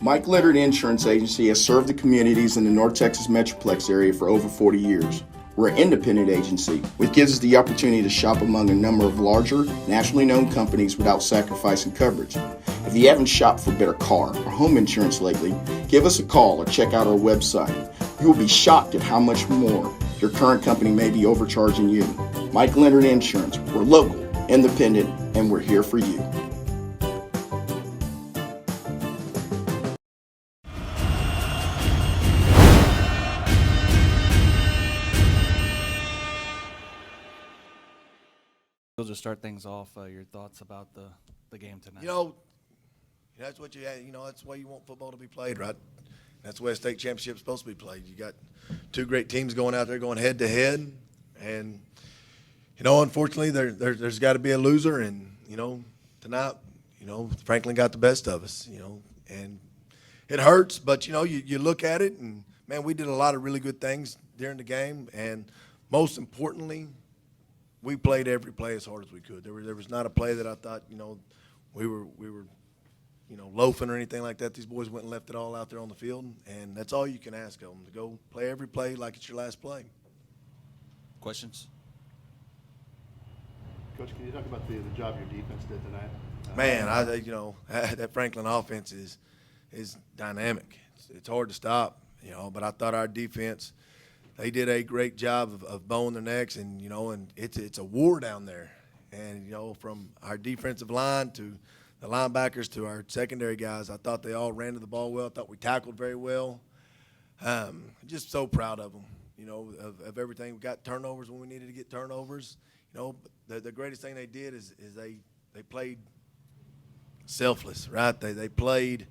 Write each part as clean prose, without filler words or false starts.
Mike Leonard Insurance Agency has served the communities in the North Texas Metroplex area for over 40 years. We're an independent agency, which gives us the opportunity to shop among a number of larger, nationally known companies without sacrificing coverage. If you haven't shopped for better car or home insurance lately, give us a call or check out our website. You will be shocked at how much more your current company may be overcharging you. Mike Leonard Insurance. We're local, independent, and we're here for you. We'll just start things off. Your thoughts about the game tonight? That's what that's the way you want football to be played, right? That's the way a state championship is supposed to be played. You got two great teams going out there going head to head, and unfortunately there's got to be a loser, and tonight Franklin got the best of us, and it hurts, but you look at it and man, we did a lot of really good things during the game, and most importantly, we played every play as hard as we could. There was not a play that I thought, we were loafing or anything like that. These boys went and left it all out there on the field, and that's all you can ask of them, to go play every play like it's your last play. Questions? Coach, can you talk about the job your defense did tonight? Man, that Franklin offense is dynamic. It's hard to stop, but I thought our defense, they did a great job of bowing their necks, and it's a war down there. And from our defensive line to the linebackers to our secondary guys, I thought they all ran to the ball well. I thought we tackled very well. Just so proud of them, of everything. We got turnovers when we needed to get turnovers. The greatest thing they did is they played selfless, right? They played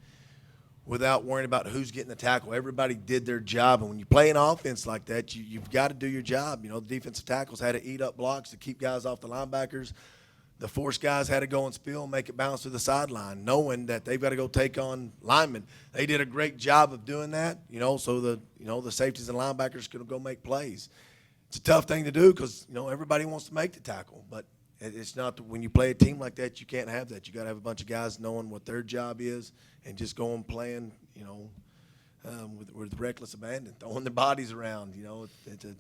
without worrying about who's getting the tackle. Everybody did their job, and when you play an offense like that, you've got to do your job. The defensive tackles had to eat up blocks to keep guys off the linebackers. The force guys had to go and spill and make it bounce to the sideline, knowing that they've got to go take on linemen. They did a great job of doing that, so the safeties and linebackers could go make plays. It's a tough thing to do because, everybody wants to make the tackle, but it's not when you play a team like that, you can't have that. You got to have a bunch of guys knowing what their job is and just going playing, with reckless abandon, throwing their bodies around.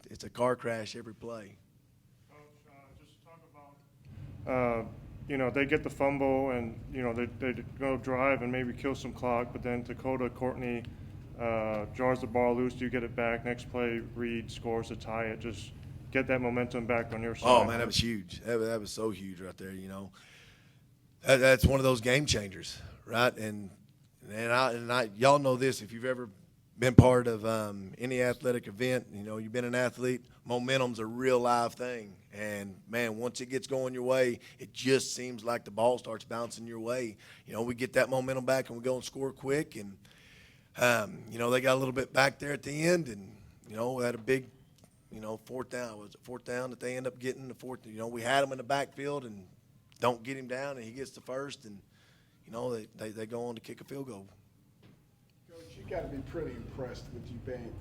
It's a car crash every play. Just talk about, they get the fumble and they go drive and maybe kill some clock, but then Courtney jars the ball loose. You get it back. Next play, Reed scores to tie it. Just get that momentum back on your side. Oh man, that was huge. That was so huge right there. That's one of those game changers, right? And y'all know this. If you've ever been part of any athletic event, you've been an athlete. Momentum's a real live thing, and man, once it gets going your way, it just seems like the ball starts bouncing your way. We get that momentum back and we go and score quick, and they got a little bit back there at the end, and had a big. Fourth down. Was it fourth down that they end up getting the fourth? We had him in the backfield and don't get him down, and he gets the first, and they go on to kick a field goal. Coach, you got to be pretty impressed with you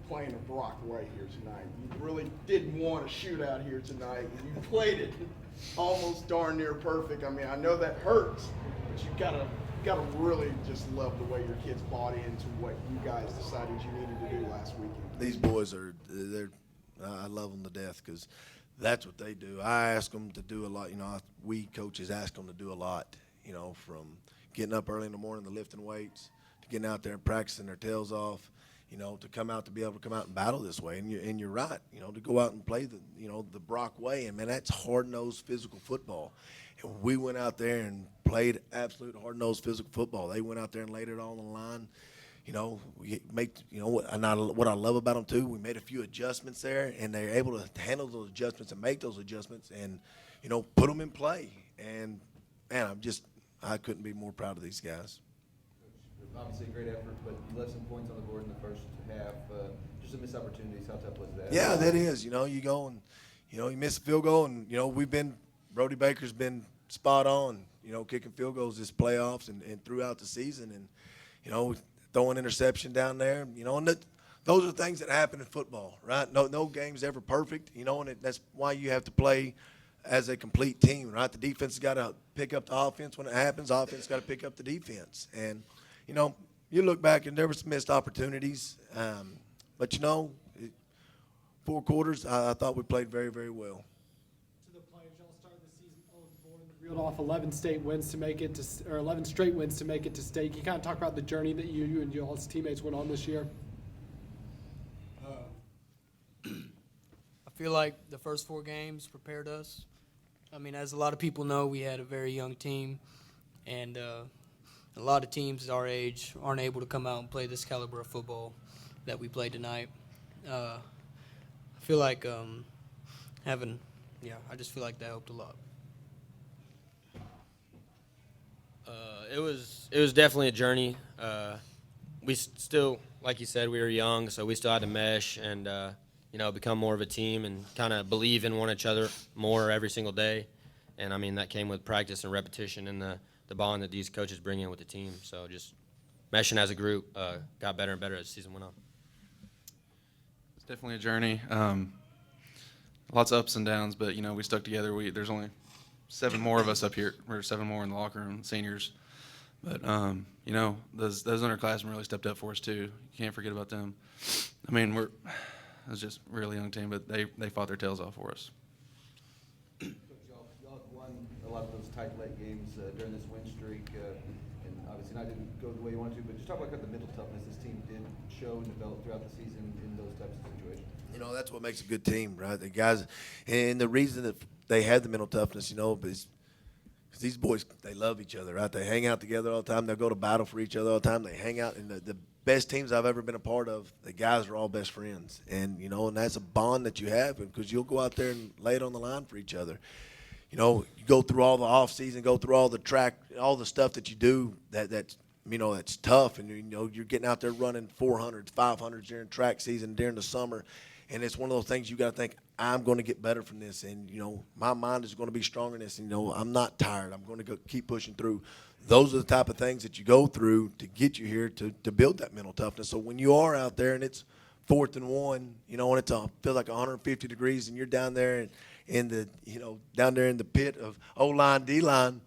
playing a Brock way here tonight. You really didn't want a shootout here tonight, and you played it almost darn near perfect. I mean, I know that hurts, but you gotta really just love the way your kids bought into what you guys decided you needed to do last weekend. These boys I love them to death because that's what they do. I ask them to do a lot. We coaches ask them to do a lot, from getting up early in the morning to lifting weights to getting out there and practicing their tails off, to be able to come out and battle this way. And you're right, to go out and play the Brock way. And, man, that's hard-nosed physical football. And we went out there and played absolute hard-nosed physical football. They went out there and laid it all on the line. What I love about them too, we made a few adjustments there, and they're able to handle those adjustments and make those adjustments, and put them in play. And man, I couldn't be more proud of these guys. Obviously, a great effort, but you left some points on the board in the first half. Just some missed opportunities. How tough was that? Yeah, that is. You go and you miss a field goal, and Brody Baker's been spot on. Kicking field goals this playoffs and throughout the season, and throwing interception down there, and those are things that happen in football, right? No game's ever perfect, and that's why you have to play as a complete team, right? The defense has got to pick up the offense when it happens. The offense got to pick up the defense. And, you look back and there were some missed opportunities. But, 4 quarters, I thought we played very, very well. To the players, y'all started the season 0-4 and reeled off 11 straight wins to make it to, or 11 straight wins to make it to state. Can you kind of talk about the journey that you and y'all's teammates went on this year? I feel like the first 4 games prepared us. I mean, as a lot of people know, we had a very young team, and a lot of teams our age aren't able to come out and play this caliber of football that we played tonight. I feel like I just feel like that helped a lot. It was definitely a journey. We still, like you said, we were young, so we still had to mesh and become more of a team and kind of believe in one another more every single day. And I mean that came with practice and repetition and the bond that these coaches bring in with the team. So just meshing as a group got better and better as the season went on. It's definitely a journey. Lots of ups and downs, but we stuck together. There's only 7 more of us up here. We're 7 more in the locker room, seniors. But those underclassmen really stepped up for us too. You can't forget about them. I mean, it was just a really young team, but they fought their tails off for us. Coach, y'all have won a lot of those tight late games during this win streak, and obviously not didn't go the way you wanted to. But just talk about the mental toughness this team did show and develop throughout the season in those types of situations. That's what makes a good team, right? The guys, and the reason that they have the mental toughness, is because these boys, they love each other, right? They hang out together all the time. They'll go to battle for each other all the time. They hang out. And the best teams I've ever been a part of, the guys are all best friends. And, and that's a bond that you have because you'll go out there and lay it on the line for each other. You go through all the off season, go through all the track, all the stuff that you do that's tough. And, you're getting out there running 400s, 500s during track season, during the summer. And it's one of those things you got to think, I'm going to get better from this. And, my mind is going to be stronger in this. And, I'm not tired. I'm going to go keep pushing through. Those are the type of things that you go through to get you here to build that mental toughness. So when you are out there and it's 4th and 1, and it feels like 150 degrees and you're down there down there in the pit of O-line, D-line,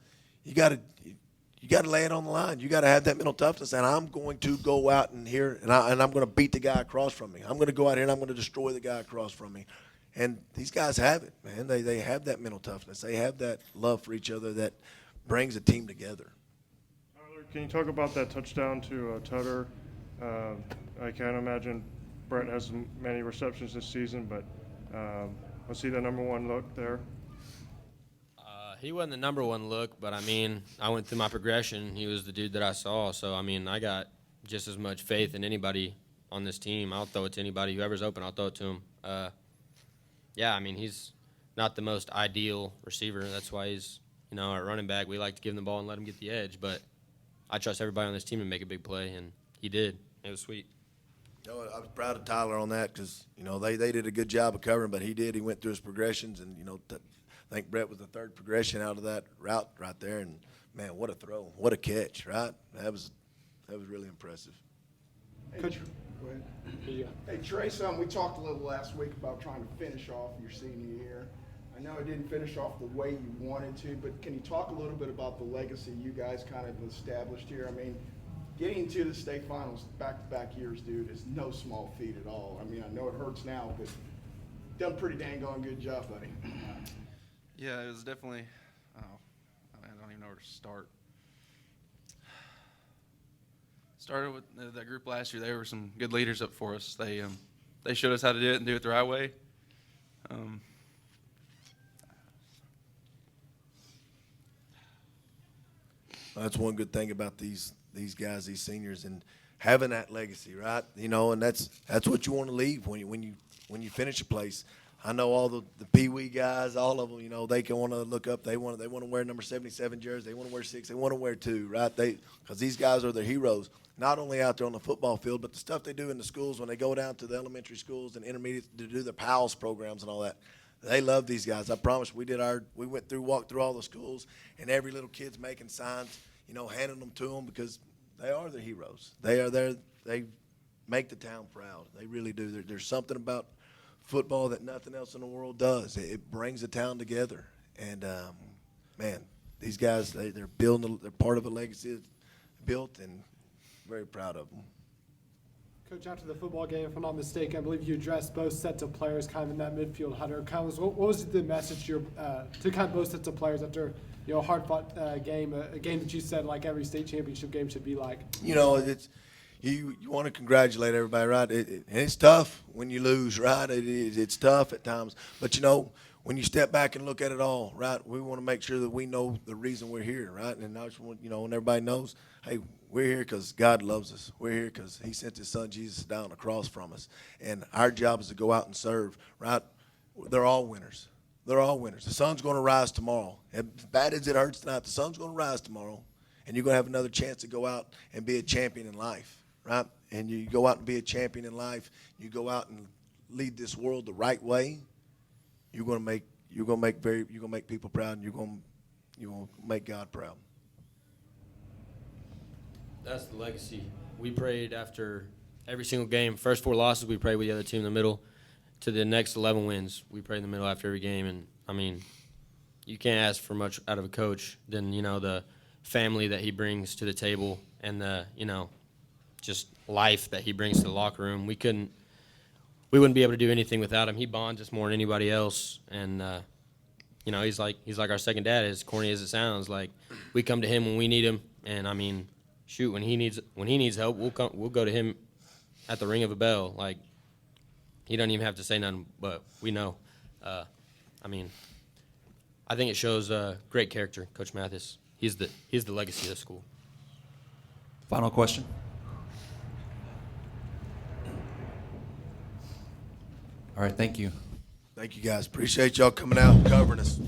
you got to lay it on the line. You got to have that mental toughness, and I'm going to go out and I'm going to beat the guy across from me. I'm going to go out here and I'm going to destroy the guy across from me. And these guys have it, man. They have that mental toughness. They have that love for each other that brings a team together. Tyler, can you talk about that touchdown to Tutter? I can't imagine Brett has many receptions this season, but was he the number 1 look there? He wasn't the number 1 look, but, I went through my progression. He was the dude that I saw. So, I got just as much faith in anybody on this team. I'll throw it to anybody. Whoever's open, I'll throw it to him. He's not the most ideal receiver. That's why he's, our running back. We like to give him the ball and let him get the edge. But I trust everybody on this team to make a big play, and he did. It was sweet. I was proud of Tyler on that because, they did a good job of covering, but he did. He went through his progressions, and, I think Brett was the 3rd progression out of that route right there. And, man, what a throw. What a catch, right? That was really impressive. Hey, go ahead. Hey, Trey, we talked a little last week about trying to finish off your senior year. I know it didn't finish off the way you wanted to, but can you talk a little bit about the legacy you guys kind of established here? Getting to the state finals back-to-back years, dude, is no small feat at all. I know it hurts now, but done a pretty dang on good job, buddy. Yeah, it was definitely, I don't even know where to start. Started with that group last year. They were some good leaders up for us. They showed us how to do it and do it the right way. That's one good thing about these guys, these seniors, and having that legacy, right? And that's what you want to leave when you finish a place. I know all the Pee Wee guys, all of them, they can want to look up. They want to wear number 77 jersey. They want to wear 6. They want to wear 2, right? Because these guys are their heroes, not only out there on the football field, but the stuff they do in the schools when they go down to the elementary schools and intermediate to do their PALS programs and all that. They love these guys. I promise. We walked through all the schools, and every little kid's making signs, handing them to them because they are the heroes. They are there. They make the town proud. They really do. There's something about football that nothing else in the world does. It brings the town together. And, man, these guys, they're building, they're part of a legacy that's built, and very proud of them. Coach, after the football game, if I'm not mistaken, I believe you addressed both sets of players kind of in that midfield huddle. What was the message to kind of both sets of players after a hard-fought game, a game that you said like every state championship game should be like? It's you want to congratulate everybody, right? And it's tough when you lose, right? It's tough at times, but when you step back and look at it all, right? We want to make sure that we know the reason we're here, right? And I just want when everybody knows, hey, we're here because God loves us. We're here because He sent His Son Jesus down the cross from us, and our job is to go out and serve, right? They're all winners. They're all winners. The sun's going to rise tomorrow. As bad as it hurts tonight, the sun's going to rise tomorrow, and you're going to have another chance to go out and be a champion in life, right? And you go out and be a champion in life. You go out and lead this world the right way. You're going to make people proud, and you're going to make God proud. That's the legacy. We prayed after every single game. First 4 losses, we prayed with the other team in the middle. To the next 11 wins, we prayed in the middle after every game. And, I mean, you can't ask for much out of a coach than, the family that he brings to the table and the, just life that he brings to the locker room. We wouldn't be able to do anything without him. He bonds us more than anybody else. And, he's like our second dad, as corny as it sounds. Like, we come to him when we need him. And, I mean, shoot, when he needs help, we'll go to him at the ring of a bell. Like, he doesn't even have to say nothing, but we know. I think it shows great character, Coach Mathis. He's the legacy of the school. Final question. All right, thank you. Thank you, guys. Appreciate y'all coming out and covering us.